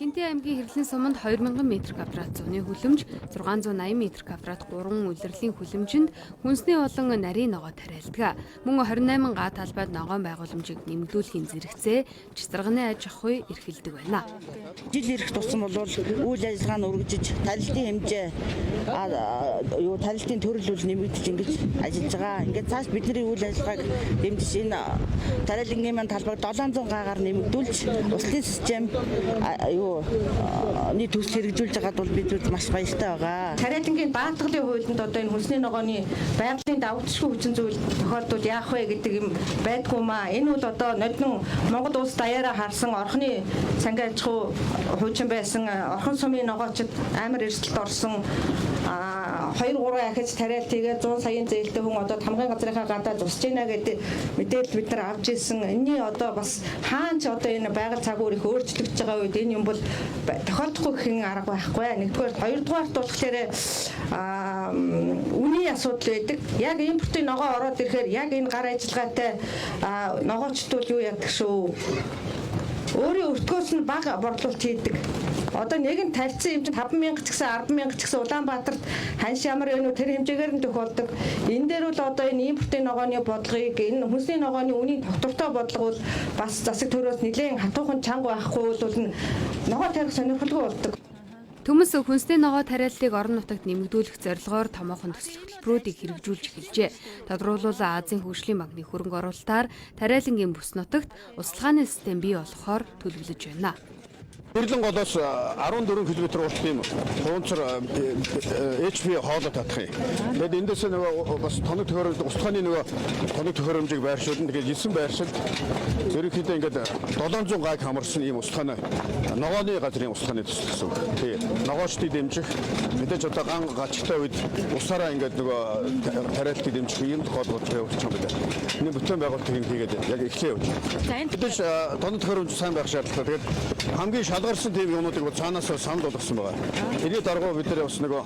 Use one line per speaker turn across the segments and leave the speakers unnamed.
Хинтээ аймгийн Хэрлэн суманд 2000 м2 зуны хүлэмж, 680 м2 3 улирлын хүлэмжинд хүнсний болон нарийн ногоо тариалдаг. Мөн 28 га талбайд ногоон байгууламжийг нэмэгдүүлэхийн зэрэгцээ чицэрганы аж ахуй эрхэлдэг байна.
Жил ирэх тусам бол үйл ажиллагаа нь үргэлжиж тарилтын хэмжээ тарилтын төрөл үл нэмэгдэж ингэж ажиллаж байгаа. Ингээд цааш бидний үйл ажиллагааг дэмжиж энэ тариалангийн маань талбайг 700 гагаар нэмэгдүүлж услын систем нийт төсөл хэрэгжүүлж байгаад бол бид маш баяртай байгаа.
Тариалангийн даатгалын хуулинд одоо энэ хүнсний ногооны байгалийн давтчгүй хүчин зүйл тохиолдвол яах вэ гэдэг юм байдгүй маа. Энэ бол одоо нодон Монгол улс даяараа харсан орхны цангийн аж ахуй хуучин байсан орхон сумын ногоочд амар эрсдэлд орсон 2-3 ахиж тариалт хийгээд 100 саяын зээлтэй хүн одоо хамгийн газрынхаа гадаа зусж байна гэдэг мэдээлэл бид нар авч ирсэн. Энэний одоо бас хаанч одоо энэ байгаль цаг үеийг өөрчлөгдөж байгаа үед энэ юм бол тохиолдохгүй гэх арга байхгүй. Нэгдүгээр, хоёрдугаарт болохоор үнийн асуудал байдаг. Яг импортын ногоо ороод ирэхээр яг энэ гар ажиллагаатай ногоочдол юу яадаг шүү. Өөрийн өртгөөс нь бага борлуулалт хийдэг. Одоо нэг нь тавьсан юм чинь 50000 ч гэсэн 100000 ч гэсэн Улаанбаатарт ханш ямар вэ тэр хэмжээгээр нь тохиолдог. Энэ дээр бол одоо энэ импортын ногооны бодлогыг энэ хүнсний ногооны үнийн доктортой бодлого бол бас засаг төрөөс нэлээд хатуухан чанга байхгүй бол ногоо тарих сонирхолгүй болдог.
Төмөс хүнсний ногоо тариаллыг орон нутагт нэмэгдүүлэх зорилгоор томоохон төсөл хөтөлбөрүүдийг хэрэгжүүлж эхэлжээ. Тодорхойлбол Азийн хөгжлийн банкны хөрөнгө оруулалтаар тариалангийн бүс нутагт услахааны систем бий болохоор төлөвлөж байна.
Хэрлэн голоос 14 км урт юм хуунцар HP хоолой татах юм. Тэгээд эндээс нөгөө бас тоног төхөөрөмж устганы нөгөө тоног төхөөрөмжийг байршуулна. Тэгээд 9 байршилд ерөнхийдөө ингээд 700 гаг хамарсан ийм устганы ногооны газрын устганы төсөл гэсэн үг. Тий. Ногоочдыг дэмжих мэдээж одоо ган гачтай үед усаараа ингээд нөгөө тариалтыг дэмжих ийм тохиолдлууд явуулж байгаа юм байна. Энэ бүтээн байгуулалтыг хийгээд яг эхлэе явж. Мэдээж тоног төхөөрөмж сайн байх шаардлагатай. Тэгээд хамгийн шалгарсан тийм юмнуудыг бол цаанаас санал болгосон байгаа. Эний дарга бид нар бас нөгөө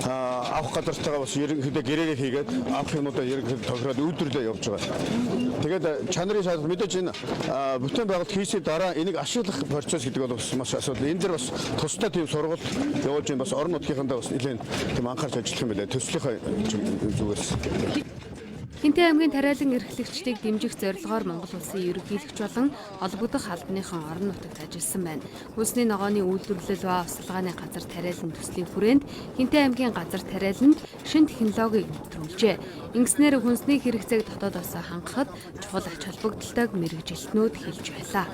авах газартайгаа бас ерөнхийдөө гэрээгээ хийгээд авах юмудаа ерөнхийдөө тохироод үйлдвэрлэлээ явуулж байгаа. Тэгээд чанарын шалгалт мэдээж энэ бүтээн байгуулалт хийсний дараа энийг ашиглах процесс гэдэг бол бас маш асуудал. Энэ дэр бас тусдаа тийм сургалт явуулж юм бас орон нутгийнхандаа бас нэлээд тийм анхаарч ажиллах юм байна. Төслийнхаа зүгээс.
Хинтээ аймгийн тариалан эрхлэгчдийг дэмжих зорилгоор Монгол улсын ерөнхийлөгч болон холбогдох албаныхан орон нутагт ажилласан байна. Хүнсний ногооны үйлдвэрлэл ба усалгааны газар тариалан төслийн хүрээнд Хинтээ аймгийн газар тариаланд шинэ технологиг нэвтрүүлжээ. Ингэснээр хүнсний хэрэгцээг дотоодоос хангахад чухал ач холбогдолтойг мэргэжилтнүүд хэлж байлаа.